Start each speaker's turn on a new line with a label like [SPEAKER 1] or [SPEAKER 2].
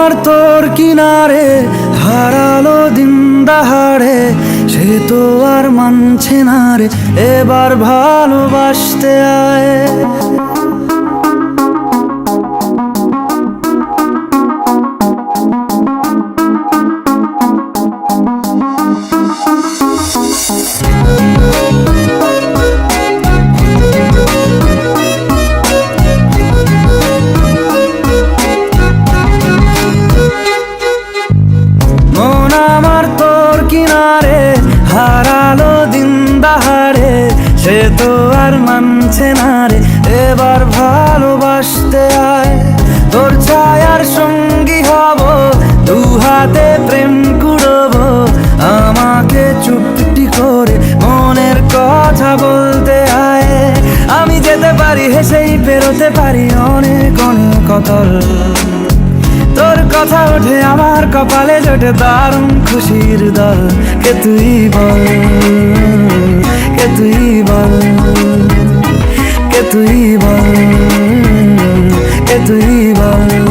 [SPEAKER 1] আমার তোর কিনারে হারালো দিন দাহাড়ে, সে তো আর মানছে না রে এবার ভালোবাসতে আয়। মন আমার তোর কিনারে হারালো দিন দাহাড়ে, সে তো আর মানছে না রে এবার ভালোবাসতে আয়। তোর ছায়ার সঙ্গী হব, দু হাতে প্রেম কুড়বো, আমাকে চুপটি করে মনের কথা বলতে আয়। আমি যেতে পারি হেসেই পেরোতে পারি অনেক অনেক অতল, তোর কথা ওঠে আমার কপালে জোটে দারুণ খুশির দল। কে তুই বল, কে তুই বল, কে তুই বল, কে তুই বল।